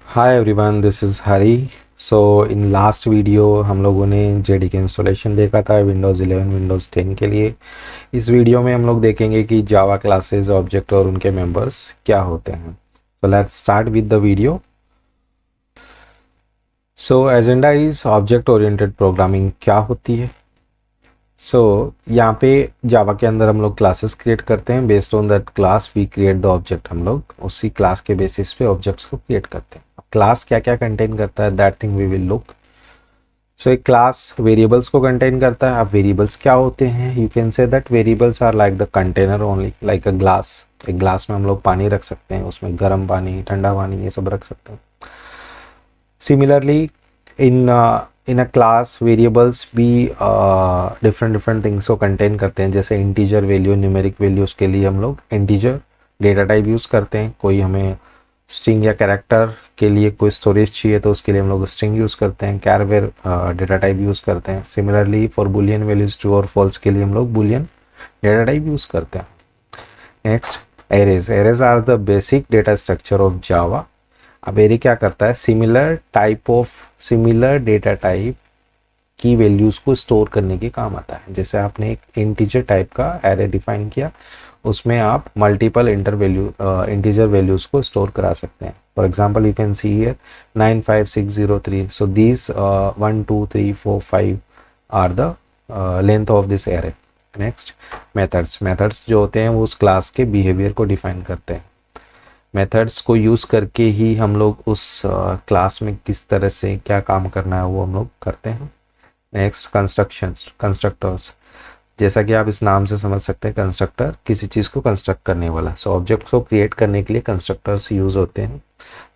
Hi everyone, this is Hari. So in last video हम लोगों ने जेडीके इंस्टॉलेशन देखा था विंडोज़ 11 विंडोज़ 10 के लिए। इस वीडियो में हम लोग देखेंगे कि जावा क्लासेस ऑब्जेक्ट और उनके मेंबर्स क्या होते हैं। So let's start with the video. So agenda is object oriented programming क्या होती है। यहाँ पे जावा के अंदर हम लोग क्लासेस क्रिएट करते हैं। Based on that class we create the object. हम लोग उसी क्लास के बेसिस पे ऑब्जेक्ट्स को क्रिएट करते हैं। क्लास क्या क्या कंटेन करता है that thing we will look. एक क्लास वेरिएबल्स को कंटेन करता है। अब वेरिएबल्स क्या होते हैं, you can say that variables are like the container only, like a glass. एक ग्लास में हम लोग पानी रख सकते हैं, उसमें गर्म पानी ठंडा पानी ये सब रख सकते हैं। Similarly in a class variables भी डिफरेंट डिफरेंट थिंग्स को कंटेन करते हैं। जैसे इंटीजर वैल्यू, न्यूमेरिक वैल्यूज़ के लिए हम लोग इंटीजर डेटा टाइप यूज़ करते हैं। कोई हमें स्ट्रिंग या कैरेक्टर के लिए कोई स्टोरेज चाहिए तो उसके लिए हम लोग स्ट्रिंग यूज़ करते हैं, कैरवेर डेटा टाइप यूज़ करते हैं। Similarly for Boolean values true और फॉल्स के लिए हम लोग बुलियन डेटा टाइप यूज़ करते हैं। Next, arrays. Arrays are the basic data structure of Java. अब एरे क्या करता है, सिमिलर डेटा टाइप की वैल्यूज़ को स्टोर करने के काम आता है। जैसे आपने एक इंटीजर टाइप का एरे डिफाइन किया, उसमें आप मल्टीपल इंटीजर वैल्यूज को स्टोर करा सकते हैं। For example you can see here 95603। So these 1 2 3 4 5 are the length of this array. Next, methods जो होते हैं वो उस क्लास के बिहेवियर को डिफाइन करते हैं। मेथड्स को यूज़ करके ही हम लोग उस क्लास में किस तरह से क्या काम करना है वो हम लोग करते हैं। Next, constructors. जैसा कि आप इस नाम से समझ सकते हैं, कंस्ट्रक्टर किसी चीज़ को कंस्ट्रक्ट करने वाला। ऑब्जेक्ट को क्रिएट करने के लिए कंस्ट्रक्टर्स यूज़ होते हैं,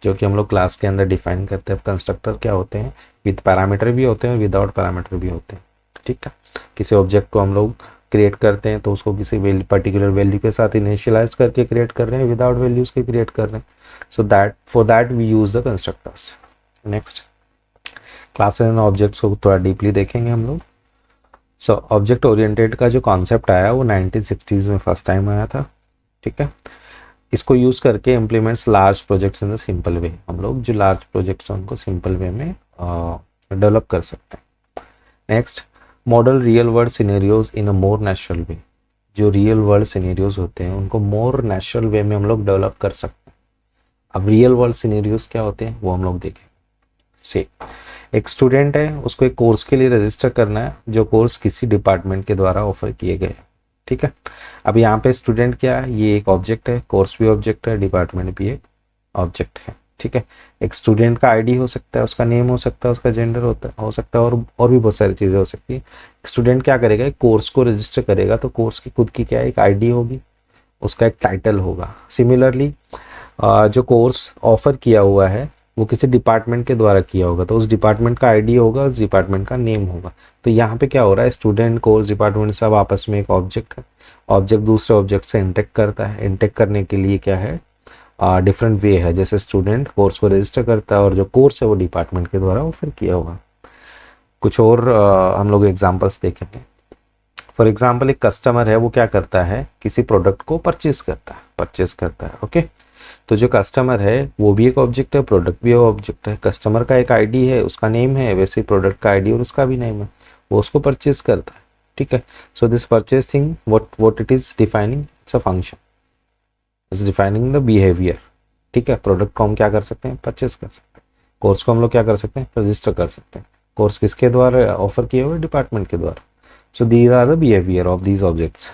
जो कि हम लोग क्लास के अंदर डिफाइन करते हैं। कंस्ट्रक्टर क्या होते हैं, विद पैरामीटर भी होते हैं, विदाउट पैरामीटर भी होते हैं। ठीक है, किसी ऑब्जेक्ट को हम लोग क्रिएट करते हैं तो उसको किसी पर्टिकुलर वैल्यू के साथ इनिशियलाइज करके क्रिएट कर रहे हैं, विदाउट वैल्यूज के क्रिएट कर रहे हैं। So that for that we use the constructors. Next, classes and objects को थोड़ा डीपली देखेंगे हम लोग। ऑब्जेक्ट ओरिएंटेड का जो कॉन्सेप्ट आया वो 1960s में फर्स्ट टाइम आया था। ठीक है, इसको यूज़ करके implements large projects in the simple way. हम लोग जो लार्ज प्रोजेक्ट्स हैं उनको सिंपल वे में डेवलप कर सकते हैं। Next, model real world scenarios in a more natural way. जो रियल वर्ल्ड सिनेरियोज होते हैं उनको मोर नेचुरल वे में हम लोग डेवलप कर सकते हैं। अब रियल वर्ल्ड सिनेरियोज क्या होते हैं वो हम लोग देखें। से एक स्टूडेंट है, उसको एक कोर्स के लिए रजिस्टर करना है, जो कोर्स किसी डिपार्टमेंट के द्वारा ऑफर किए गए। ठीक है, अब यहाँ पे स्टूडेंट क्या है, ये एक ऑब्जेक्ट है, कोर्स भी ऑब्जेक्ट है, डिपार्टमेंट भी एक ऑब्जेक्ट है। ठीक है, एक स्टूडेंट का आईडी हो सकता है, उसका नेम हो सकता है, उसका जेंडर हो सकता है, और भी बहुत सारी चीज़ें हो सकती है। स्टूडेंट क्या करेगा, एक कोर्स को रजिस्टर करेगा तो कोर्स की खुद की क्या है, एक आईडी होगी, उसका एक टाइटल होगा। सिमिलरली जो कोर्स ऑफर किया हुआ है वो किसी डिपार्टमेंट के द्वारा किया होगा तो उस डिपार्टमेंट का आईडी होगा, उस डिपार्टमेंट का नेम होगा। तो यहाँ पे क्या हो रहा है, स्टूडेंट, कोर्स, डिपार्टमेंट सब आपस में एक ऑब्जेक्ट है। ऑब्जेक्ट दूसरे ऑब्जेक्ट से इंटरेक्ट करता है। इंटरेक्ट करने के लिए क्या है, डिफरेंट वे है। जैसे स्टूडेंट कोर्स को रजिस्टर करता है और जो कोर्स है वो डिपार्टमेंट के द्वारा ऑफर किया होगा। कुछ और हम लोग एग्जाम्पल्स देखेंगे। फॉर एग्जाम्पल, एक कस्टमर है, वो क्या करता है, किसी प्रोडक्ट को परचेज करता है। ओके, तो जो कस्टमर है वो भी एक ऑब्जेक्ट है, प्रोडक्ट भी एक ऑब्जेक्ट है। कस्टमर का एक आईडी है, उसका नेम है, वैसे ही प्रोडक्ट का आईडी और उसका भी नेम है, वो उसको परचेज करता है। ठीक है, so this purchase thing what it is defining, it's a function, it's defining the behaviour. ठीक है, प्रोडक्ट को हम क्या कर सकते हैं, परचेज कर सकते हैं। कोर्स को हम लोग क्या कर सकते हैं, रजिस्टर कर सकते हैं। कोर्स किसके द्वारा ऑफर किए हुए, डिपार्टमेंट के द्वारा। So these are the behaviour of these objects.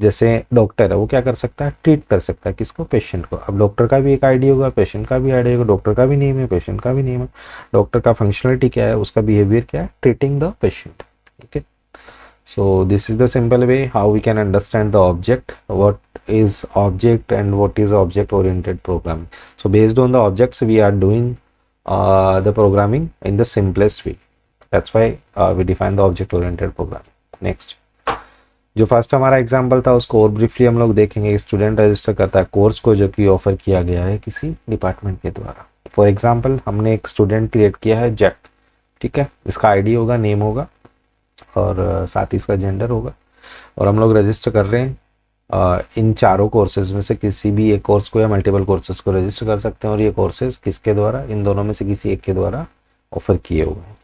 जैसे डॉक्टर है, वो क्या कर सकता है, ट्रीट कर सकता है किसको, पेशेंट को। अब डॉक्टर का भी एक आईडी होगा, पेशेंट का भी आईडी होगा, डॉक्टर का भी नेम है, पेशेंट का भी नेम है। डॉक्टर का फंक्शनलिटी क्या है, उसका बिहेवियर क्या है, treating the patient. Okay, so this is the simple way how we can understand the object, what is object and what is object oriented programming. So based on the objects we are doing the programming in the simplest way. That's why we define the object oriented programming. Next, जो first हमारा example था उसको और briefly हम लोग देखेंगे। Student register करता है कोर्स को जो कि ऑफर किया गया है किसी डिपार्टमेंट के द्वारा। फॉर एग्जाम्पल, हमने एक स्टूडेंट क्रिएट किया है जैक। ठीक है, इसका आईडी होगा, नेम होगा और साथ ही इसका जेंडर होगा, और हम लोग रजिस्टर कर रहे हैं इन चारों कोर्सेज में से किसी भी एक कोर्स को या मल्टीपल कोर्सेज को रजिस्टर कर सकते हैं, और ये कोर्सेज किसके द्वारा, इन दोनों में से किसी एक के द्वारा ऑफर किए हुए हैं।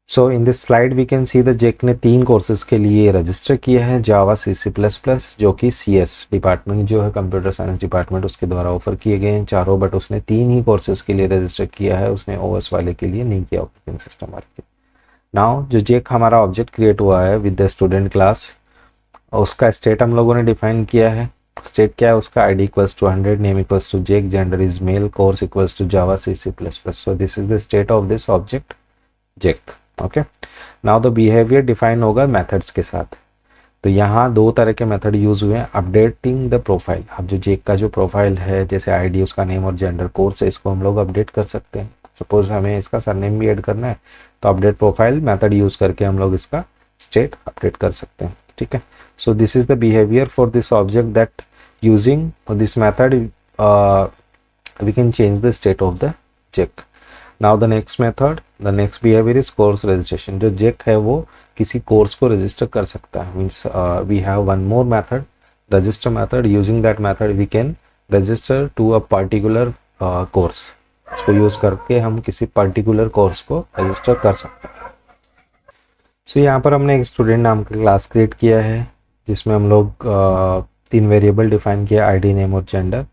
So in this slide we can see the जेक ने 3 कोर्सेज के लिए रजिस्टर किया है, जावा, C++, जो कि CS डिपार्टमेंट जो है कंप्यूटर साइंस डिपार्टमेंट उसके द्वारा ऑफर किए गए हैं चारों, बट उसने 3 ही कोर्सेज के लिए रजिस्टर किया है, उसने OS वाले के लिए नहीं किया, ऑपरेटिंग सिस्टम वाले के। नाउ जो जेक हमारा ऑब्जेक्ट क्रिएट हुआ है विद द स्टूडेंट क्लास, उसका स्टेट हम लोगों ने डिफाइन किया है। स्टेट क्या है उसका, ID equals to 100, name equals to Jake, gender is male, course equals to Java, C++। So this is the state of this object Jake. Okay, now the behaviour define होगा methods के साथ। तो यहाँ 2 तरह के मेथड यूज हुए हैं। Updating the profile, अब जो जेक का जो प्रोफाइल है, जैसे ID उसका नेम और जेंडर, कोर्स है, इसको हम लोग अपडेट कर सकते हैं। सपोज हमें इसका सरनेम भी ऐड करना है, तो अपडेट प्रोफाइल मेथड यूज करके हम लोग इसका स्टेट अपडेट कर सकते हैं। ठीक है, so this is the behavior for this object that using this method we can change the state of the jack. Now the next method, the next behavior is course registration। जो jack है वो किसी course को register कर सकता है, means we have one more method, register method। using that method we can register to a particular course। इसको use करके हम किसी पर्टिकुलर कोर्स को रजिस्टर कर सकते हैं। सो यहाँ पर हमने एक स्टूडेंट नाम का क्लास क्रिएट किया है, जिसमें हम लोग 3 वेरिएबल डिफाइन किया, ID, नेम और जेंडर।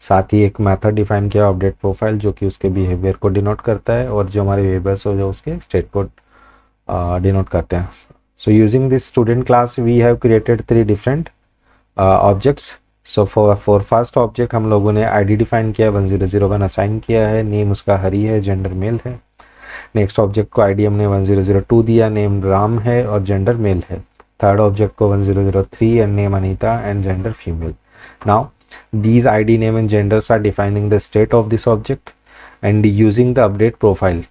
साथ ही एक मेथड डिफाइन किया अपडेट प्रोफाइल, जो कि उसके बिहेवियर को डिनोट करता है, और जो हमारे वेरिएबल्स हो जो उसके स्टेट को डिनोट करते हैं। So using this student class we have created 3 different objects. So for first object हम लोगों ने ID डिफाइन किया, 1001 असाइन किया है, नेम उसका हरी है, जेंडर मेल है। नेक्स्ट ऑब्जेक्ट को ID हमने 1002 दिया, नेम राम है और जेंडर मेल है। थर्ड ऑब्जेक्ट को 1003 and name Anita and gender female. Now these ID, name and genders are defining the state of this object and using the update profile।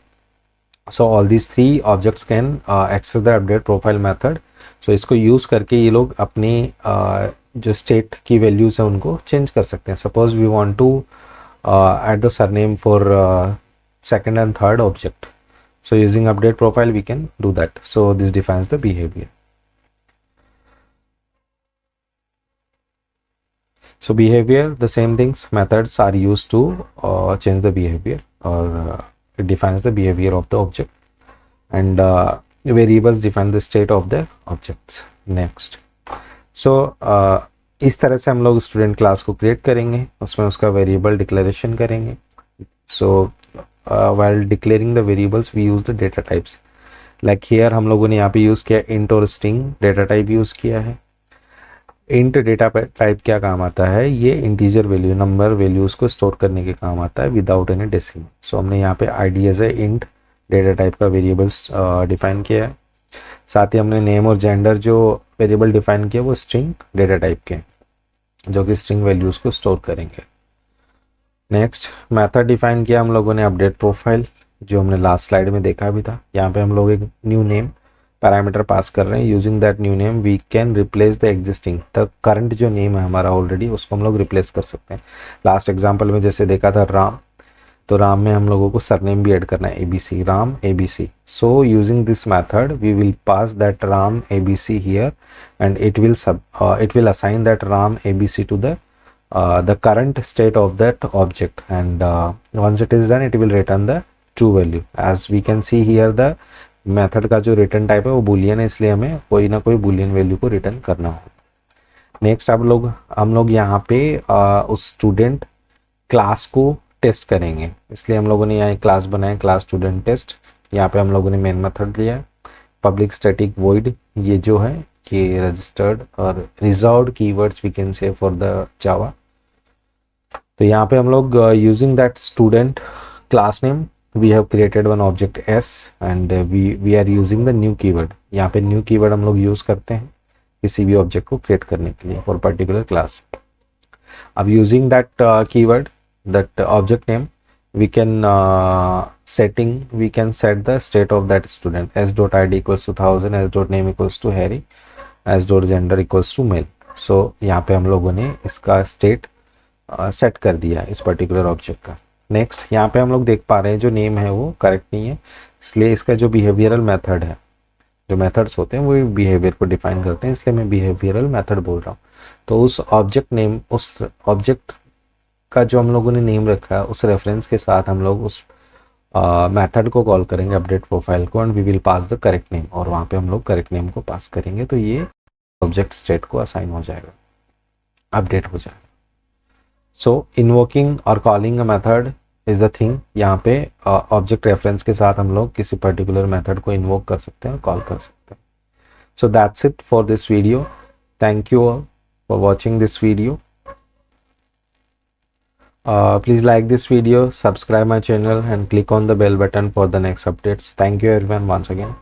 so all these 3 objects can access the update profile method। so इसको use करके ये लोग अपने जो state की values है उनको change कर सकते हैं। Suppose we want to add the surname for second and third object, so using update profile we can do that। so this defines the behavior। so behavior, the same things, methods are used to change the behavior, or it defines the behavior of the object, and variables define the state of the objects। next, so इस तरह से हम लोग student class को create करेंगे, उसमें उसका variable declaration करेंगे। सो while declaring the variables we use the data types, like here हम लोगों ने यहाँ पे यूज़ किया int और string डेटा टाइप यूज़ किया है। int डेटा टाइप क्या काम आता है, ये इंटीजर वैल्यू, नंबर वैल्यूज़ को स्टोर करने के काम आता है विदाउट एनी डेसिमल। सो हमने यहाँ पे ID as a int data type का वेरिएबल्स डिफाइन किया है। साथ ही हमने नेम और जेंडर जो वेरिएबल डिफाइन किया वो स्ट्रिंग डेटा टाइप के, जो कि स्ट्रिंग वैल्यूज़ को स्टोर करेंगे। नेक्स्ट मेथड डिफाइन किया हम लोगों ने अपडेट प्रोफाइल, जो हमने लास्ट स्लाइड में देखा भी था। यहाँ पे हम लोग एक न्यू नेम पैरामीटर पास कर रहे हैं। Using that new name we can replace the existing, the current जो नेम है हमारा ऑलरेडी, उसको हम लोग रिप्लेस कर सकते हैं। लास्ट एग्जाम्पल में जैसे देखा था राम, तो राम में हम लोगों को सरनेम भी ऐड करना है, ABC, Ram ABC। So using this method we will pass that Ram ABC here and it will assign that Ram ABC to the current state of that object, and once it is done it will return the true value। as we can see here the method का जो return type है वो boolean है, इसलिए हमें कोई ना कोई boolean value को return करना हो। next अब हम लोग यहाँ पे उस student class को टेस्ट करेंगे, इसलिए हम लोगों ने यहाँ एक क्लास बनाया, क्लास स्टूडेंट टेस्ट। यहाँ पे हम लोगों ने मेन मेथड लिया है, पब्लिक स्टैटिक वॉइड, ये जो है कि रजिस्टर्ड और reserved keywords we can say for the Java. तो यहाँ पे हम लोग using that student class name we have created one object S and we are using the new keyword. यहाँ पे न्यू कीवर्ड हम लोग यूज करते हैं किसी भी ऑब्जेक्ट को क्रिएट करने के लिए फॉर पर्टिकुलर क्लास। अब using that keyword, that object name, we can set the state of that student, s.id equals to 1000, s.name equals to Harry, s.gender equals to male। so यहाँ पे हम लोगों ने इसका स्टेट सेट कर दिया इस पर्टिकुलर ऑब्जेक्ट का। नेक्स्ट यहाँ पे हम लोग देख पा रहे हैं जो नेम है वो करेक्ट नहीं है, इसलिए इसका जो बिहेवियरल मेथड है, जो मेथड्स होते हैं वो बिहेवियर को डिफाइन करते हैं, इसलिए मैं बिहेवियरल मेथड बोल रहा हूँ। तो उस ऑब्जेक्ट नेम, उस ऑब्जेक्ट का जो हम लोगों ने नेम रखा है उस रेफरेंस के साथ हम लोग उस मेथड को कॉल करेंगे अपडेट प्रोफाइल को, and we will pass the correct name, और वहाँ पे हम लोग करेक्ट नेम को पास करेंगे तो ये ऑब्जेक्ट स्टेट को असाइन हो जाएगा, अपडेट हो जाएगा। सो इन्वोकिंग और calling a method is the thing. यहाँ पे ऑब्जेक्ट रेफरेंस के साथ हम लोग किसी पर्टिकुलर मेथड को इन्वोक कर सकते हैं और कॉल कर सकते हैं। So that's it for this video. Thank you for watching this video. Please like this video, subscribe my channel and click on the bell button for the next updates. Thank you everyone once again.